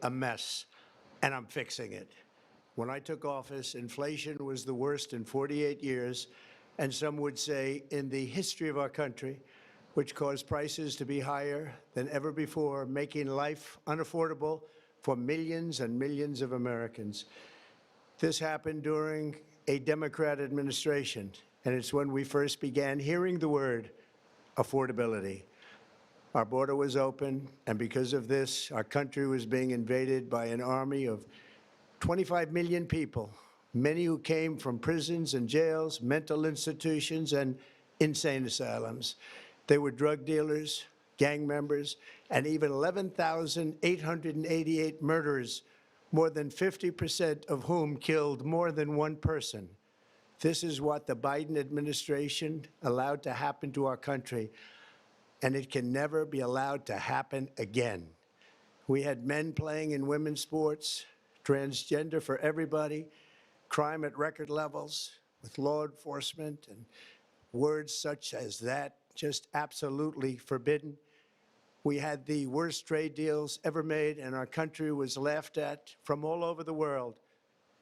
a mess, and I'm fixing it. When I took office, inflation was the worst in 48 years, and some would say in the history of our country, which caused prices to be higher than ever before, making life unaffordable for millions and millions of Americans. This happened during a Democrat administration, and it's when we first began hearing the word affordability. Our border was open, and because of this, our country was being invaded by an army of 25 million people, many who came from prisons and jails, mental institutions, and insane asylums. They were drug dealers, gang members, and even 11,888 murderers, more than 50% of whom killed more than one person. This is what the Biden administration allowed to happen to our country, and it can never be allowed to happen again. We had men playing in women's sports, transgender for everybody, crime at record levels with law enforcement, and words such as that just absolutely forbidden. We had the worst trade deals ever made, and our country was laughed at from all over the world,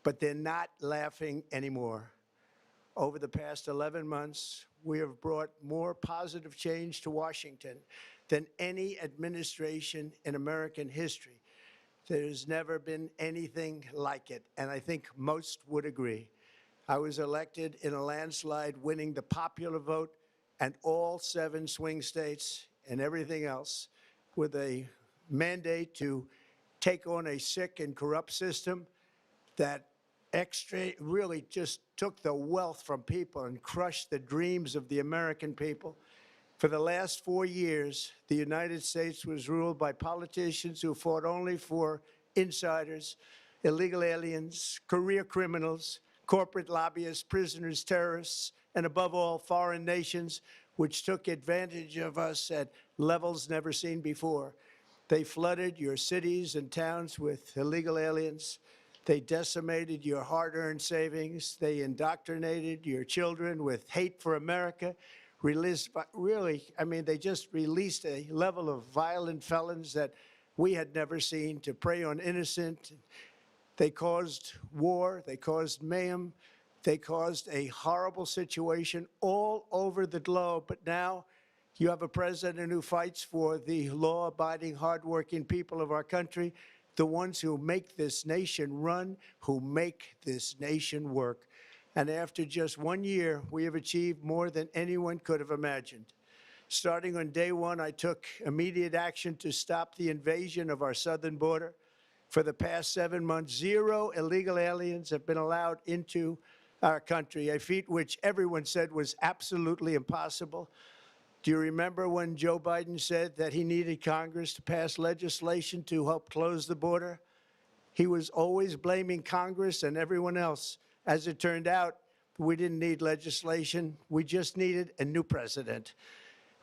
but they're not laughing anymore. Over the past 11 months, we have brought more positive change to Washington than any administration in American history. There's never been anything like it, and I think most would agree. I was elected in a landslide, winning the popular vote and all 7 swing states and everything else, with a mandate to take on a sick and corrupt system that really just took the wealth from people and crushed the dreams of the American people. For the last 4 years, the United States was ruled by politicians who fought only for insiders, illegal aliens, career criminals, corporate lobbyists, prisoners, terrorists, and above all, foreign nations, which took advantage of us at levels never seen before. They flooded your cities and towns with illegal aliens. They decimated your hard-earned savings. They indoctrinated your children with hate for America. They just released a level of violent felons that we had never seen to prey on innocent. They caused war. They caused mayhem. They caused a horrible situation all over the globe. But now you have a president who fights for the law-abiding, hardworking people of our country, the ones who make this nation run, who make this nation work. And after just 1 year, we have achieved more than anyone could have imagined. Starting on day one, I took immediate action to stop the invasion of our southern border. For the past 7 months, 0 illegal aliens have been allowed into our country, a feat which everyone said was absolutely impossible. Do you remember when Joe Biden said that he needed Congress to pass legislation to help close the border? He was always blaming Congress and everyone else. As it turned out, we didn't need legislation. We just needed a new president.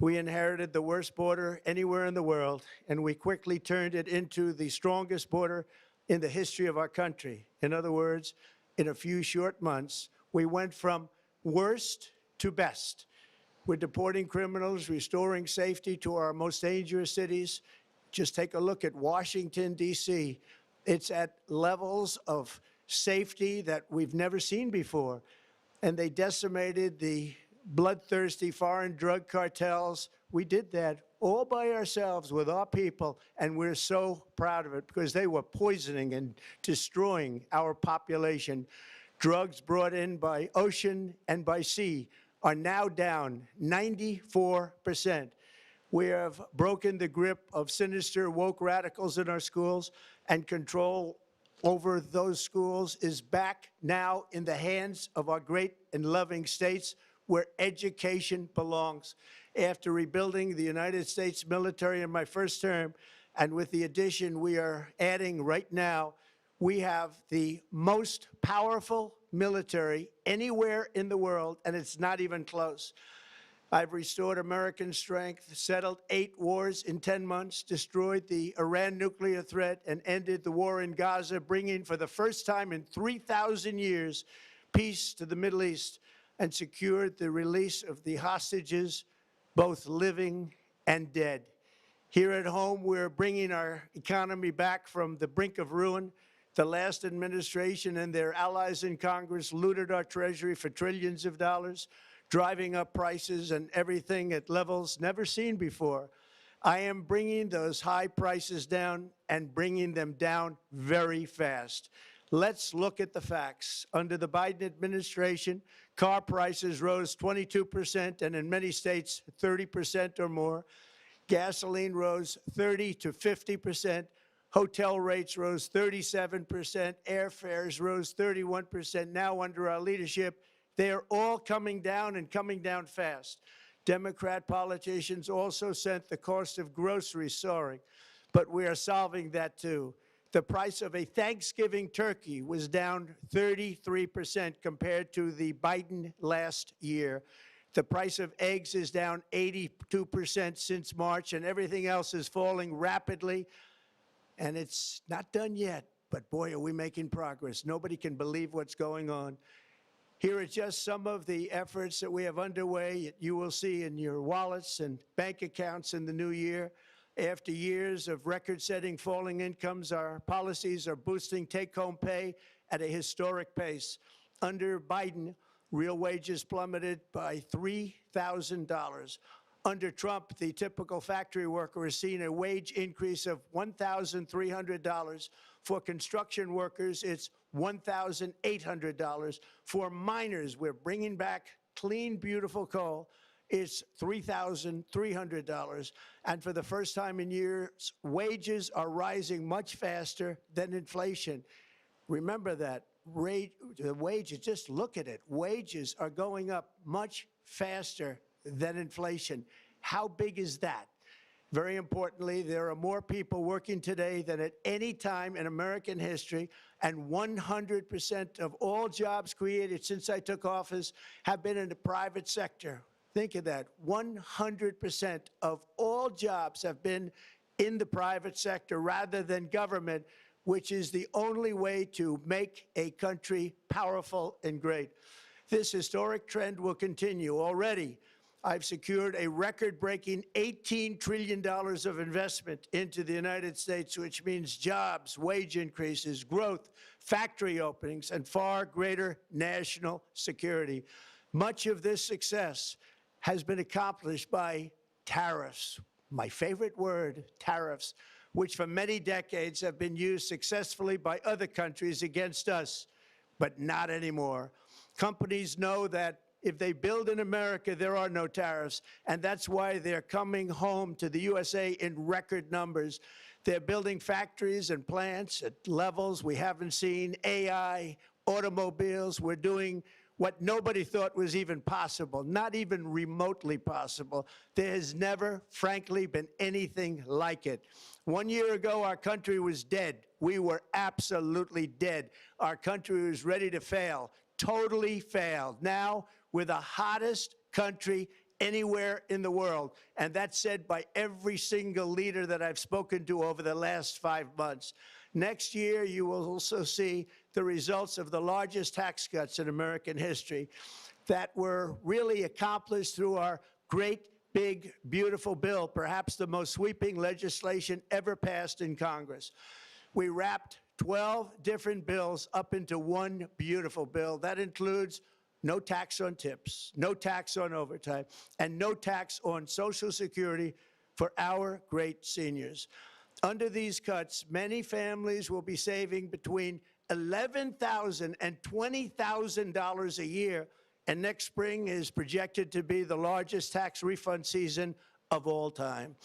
We inherited the worst border anywhere in the world, and we quickly turned it into the strongest border in the history of our country. In other words, in a few short months, we went from worst to best. We're deporting criminals, restoring safety to our most dangerous cities. Just take a look at Washington, D.C. It's at levels of safety that we've never seen before. And they decimated the bloodthirsty foreign drug cartels. We did that all by ourselves with our people, and we're so proud of it because they were poisoning and destroying our population. Drugs brought in by ocean and by sea are now down 94%. We have broken the grip of sinister woke radicals in our schools, and control over those schools is back now in the hands of our great and loving states where education belongs. After rebuilding the United States military in my first term, and with the addition we are adding right now, we have the most powerful military anywhere in the world, and it's not even close. I've restored American strength, settled 8 wars in 10 months, destroyed the Iran nuclear threat, and ended the war in Gaza, bringing for the first time in 3,000 years peace to the Middle East, and secured the release of the hostages, both living and dead. Here at home, we're bringing our economy back from the brink of ruin. The last administration and their allies in Congress looted our Treasury for trillions of dollars, driving up prices and everything at levels never seen before. I am bringing those high prices down and bringing them down very fast. Let's look at the facts. Under the Biden administration, car prices rose 22% and in many states 30% or more. Gasoline rose 30 to 50%. Hotel rates rose 37%. Airfares rose 31%. Now, under our leadership, they are all coming down and coming down fast. Democrat politicians also sent the cost of groceries soaring, but we are solving that too. The price of a Thanksgiving turkey was down 33% compared to the Biden last year. The price of eggs is down 82% since March, and everything else is falling rapidly. And it's not done yet, but boy, are we making progress. Nobody can believe what's going on. Here are just some of the efforts that we have underway. You will see in your wallets and bank accounts in the new year. After years of record-setting falling incomes, our policies are boosting take-home pay at a historic pace. Under Biden, real wages plummeted by $3,000. Under Trump, the typical factory worker has seen a wage increase of $1,300. For construction workers, it's $1,800. For miners, we're bringing back clean, beautiful coal. It's $3,300. And for the first time in years, wages are rising much faster than inflation. Remember that. The wages, just look at it. Wages are going up much faster than inflation. How big is that? Very importantly, there are more people working today than at any time in American history, and 100% of all jobs created since I took office have been in the private sector. Think of that. 100% of all jobs have been in the private sector rather than government, which is the only way to make a country powerful and great. This historic trend will continue. Already, I've secured a record-breaking $18 trillion of investment into the United States, which means jobs, wage increases, growth, factory openings, and far greater national security. Much of this success has been accomplished by tariffs. My favorite word, tariffs, which for many decades have been used successfully by other countries against us, but not anymore. Companies know that if they build in America, there are no tariffs, and that's why they're coming home to the USA in record numbers. They're building factories and plants at levels we haven't seen, AI, automobiles. We're doing what nobody thought was even possible, not even remotely possible. There has never, frankly, been anything like it. 1 year ago, our country was dead. We were absolutely dead. Our country was ready to fail, totally failed. Now, we're the hottest country anywhere in the world, and that's said by every single leader that I've spoken to over the last 5 months. Next year, you will also see the results of the largest tax cuts in American history that were really accomplished through our great, big, beautiful bill, perhaps the most sweeping legislation ever passed in Congress. We wrapped 12 different bills up into one beautiful bill. That includes no tax on tips, no tax on overtime, and no tax on Social Security for our great seniors. Under these cuts, many families will be saving between $11,000 and $20,000 a year, and next spring is projected to be the largest tax refund season of all time.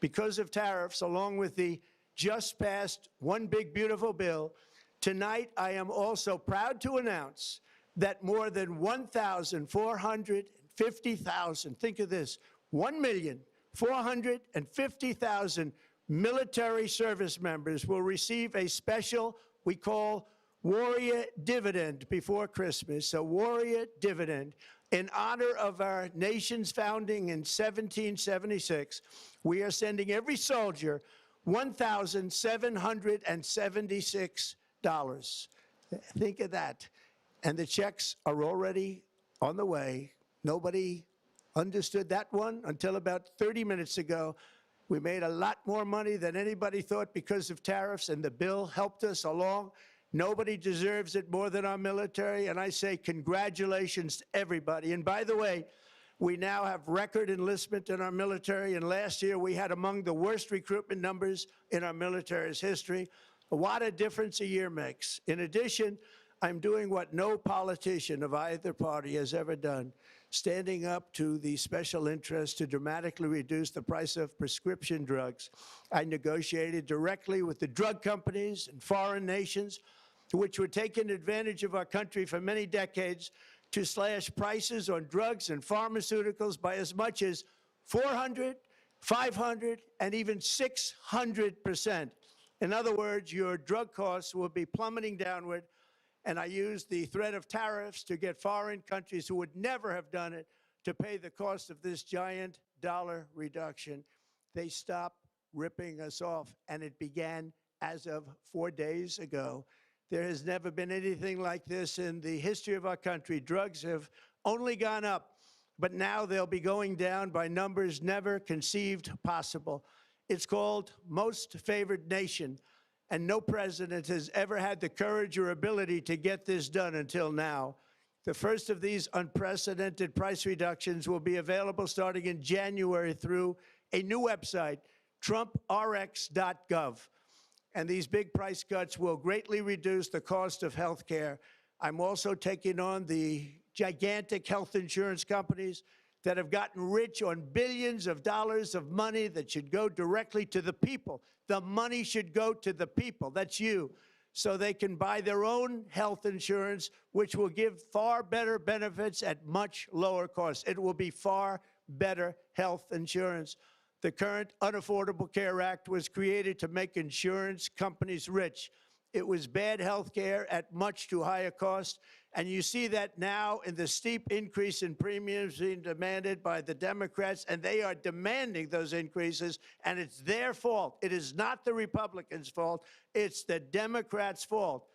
Because of tariffs, along with the just passed One Big Beautiful Bill, tonight I am also proud to announce that more than 1,450,000, think of this, 1,450,000 military service members will receive a special, we call Warrior Dividend before Christmas, a Warrior Dividend. In honor of our nation's founding in 1776, we are sending every soldier $1,776. Think of that. And the checks are already on the way. Nobody understood that one until about 30 minutes ago. We made a lot more money than anybody thought because of tariffs, and the bill helped us along. Nobody deserves it more than our military, and I say congratulations to everybody. And by the way, we now have record enlistment in our military, and last year we had among the worst recruitment numbers in our military's history. What a difference a year makes. In addition, I'm doing what no politician of either party has ever done, standing up to the special interests to dramatically reduce the price of prescription drugs. I negotiated directly with the drug companies and foreign nations, which were taking advantage of our country for many decades, to slash prices on drugs and pharmaceuticals by as much as 400, 500, and even 600%. In other words, your drug costs will be plummeting downward, and I used the threat of tariffs to get foreign countries who would never have done it to pay the cost of this giant dollar reduction. They stopped ripping us off, and it began as of 4 days ago. There has never been anything like this in the history of our country. Drugs have only gone up, but now they'll be going down by numbers never conceived possible. It's called most favored nation, and no president has ever had the courage or ability to get this done until now. The first of these unprecedented price reductions will be available starting in January through a new website, trumprx.gov. And these big price cuts will greatly reduce the cost of health care. I'm also taking on the gigantic health insurance companies that have gotten rich on billions of dollars of money that should go directly to the people. The money should go to the people, that's you, so they can buy their own health insurance, which will give far better benefits at much lower costs. It will be far better health insurance. The current Unaffordable Care Act was created to make insurance companies rich. It was bad health care at much too high a cost, and you see that now in the steep increase in premiums being demanded by the Democrats, and they are demanding those increases, and it's their fault. It is not the Republicans' fault. It's the Democrats' fault.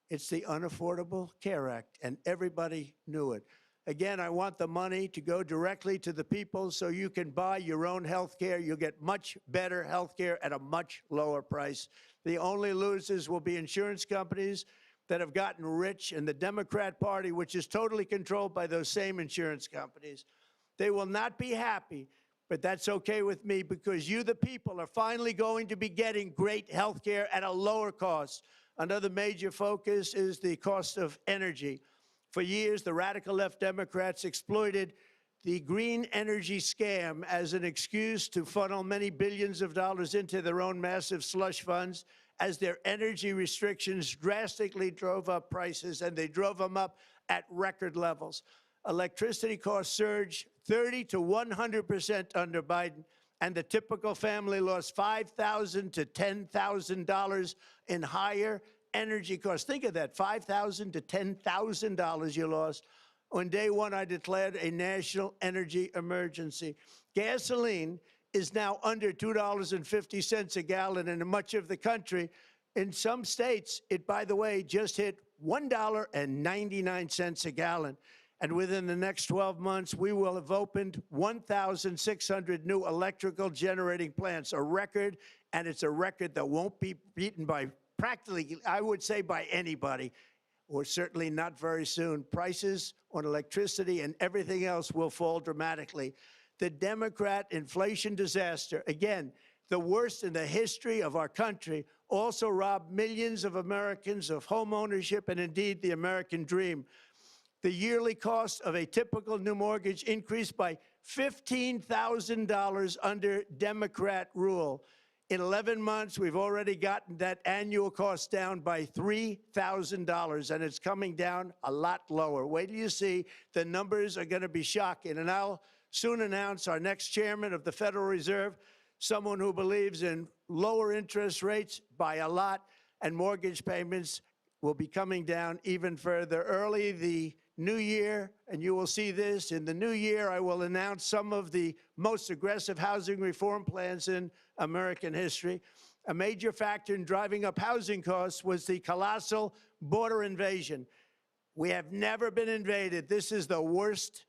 It's the Unaffordable Care Act, and everybody knew it. Again, I want the money to go directly to the people so you can buy your own health care. You'll get much better health care at a much lower price. The only losers will be insurance companies that have gotten rich, and the Democrat Party, which is totally controlled by those same insurance companies. They will not be happy, but that's okay with me, because you, the people, are finally going to be getting great health care at a lower cost. Another major focus is the cost of energy. For years, the radical left Democrats exploited the green energy scam as an excuse to funnel many billions of dollars into their own massive slush funds, as their energy restrictions drastically drove up prices, and they drove them up at record levels. Electricity costs surged 30 to 100% under Biden, and the typical family lost $5,000 to $10,000 in higher energy costs. Think of that, $5,000 to $10,000 you lost. On day one, I declared a national energy emergency. Gasoline is now under $2.50 a gallon in much of the country. In some states, it, by the way, just hit $1.99 a gallon. And within the next 12 months, we will have opened 1,600 new electrical generating plants, a record, and it's a record that won't be beaten by practically, I would say, by anybody, or certainly not very soon. Prices on electricity and everything else will fall dramatically. The Democrat inflation disaster, again, the worst in the history of our country, also robbed millions of Americans of home ownership and indeed the American dream. The yearly cost of a typical new mortgage increased by $15,000 under Democrat rule. In 11 months, we've already gotten that annual cost down by $3,000, and it's coming down a lot lower. Wait till you see. The numbers are going to be shocking. And I'll soon announce our next chairman of the Federal Reserve, someone who believes in lower interest rates by a lot, and mortgage payments will be coming down even further. Early the new year, and you will see this, in the new year, I will announce some of the most aggressive housing reform plans in American history. A major factor in driving up housing costs was the colossal border invasion. We have never been invaded. This is the worst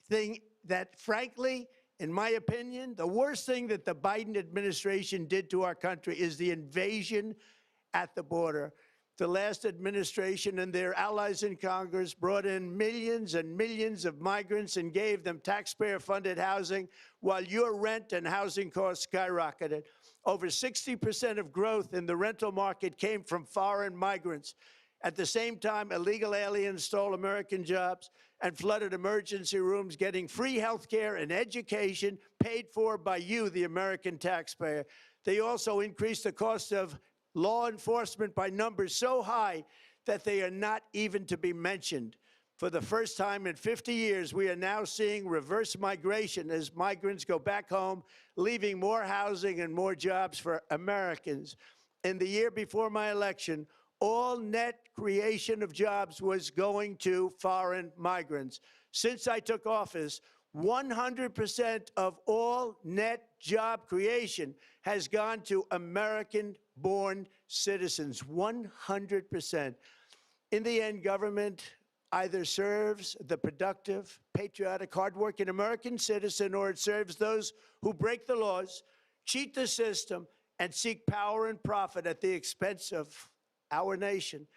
thing that, frankly, In my opinion, the worst thing that the Biden administration did to our country is the invasion at the border. The last administration and their allies in Congress brought in millions and millions of migrants and gave them taxpayer-funded housing while your rent and housing costs skyrocketed. Over 60% of growth in the rental market came from foreign migrants. At the same time, illegal aliens stole American jobs and flooded emergency rooms, getting free health care and education paid for by you, the American taxpayer. They also increased the cost of law enforcement by numbers so high that they are not even to be mentioned. For the first time in 50 years, we are now seeing reverse migration as migrants go back home, leaving more housing and more jobs for Americans. In the year before my election, all net creation of jobs was going to foreign migrants. Since I took office, 100% of all net job creation has gone to American-born citizens, 100%. In the end, government either serves the productive, patriotic, hardworking American citizen, or it serves those who break the laws, cheat the system, and seek power and profit at the expense of our nation.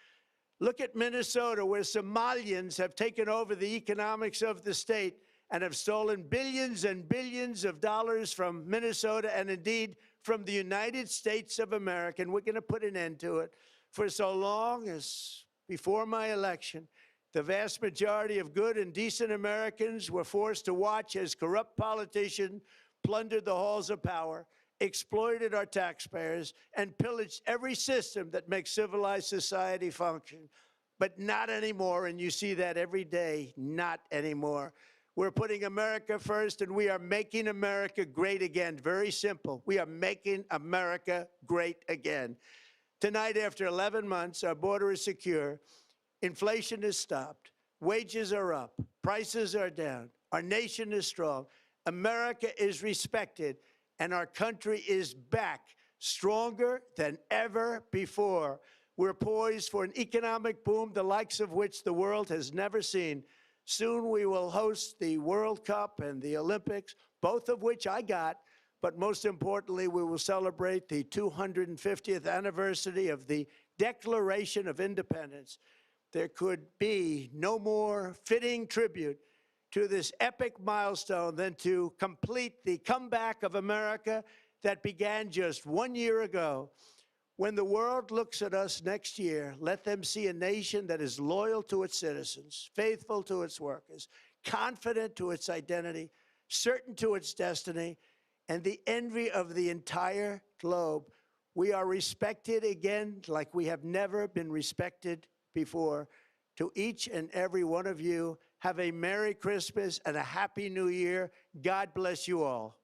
Look at Minnesota, where Somalians have taken over the economics of the state and have stolen billions and billions of dollars from Minnesota and indeed from the United States of America. And we're going to put an end to it. For so long as before my election, the vast majority of good and decent Americans were forced to watch as corrupt politicians plundered the halls of power, exploited our taxpayers, and pillaged every system that makes civilized society function. But not anymore, and you see that every day, not anymore. We're putting America first, and we are making America great again. Very simple. We are making America great again. Tonight, after 11 months, our border is secure. Inflation is stopped. Wages are up. Prices are down. Our nation is strong. America is respected, and our country is back, stronger than ever before. We're poised for an economic boom, the likes of which the world has never seen. Soon we will host the World Cup and the Olympics, both of which I got. But most importantly, we will celebrate the 250th anniversary of the Declaration of Independence. There could be no more fitting tribute to this epic milestone than to complete the comeback of America that began just 1 year ago. When the world looks at us next year, let them see a nation that is loyal to its citizens, faithful to its workers, confident to its identity, certain to its destiny, and the envy of the entire globe. We are respected again like we have never been respected before. To each and every one of you, have a Merry Christmas and a Happy New Year. God bless you all.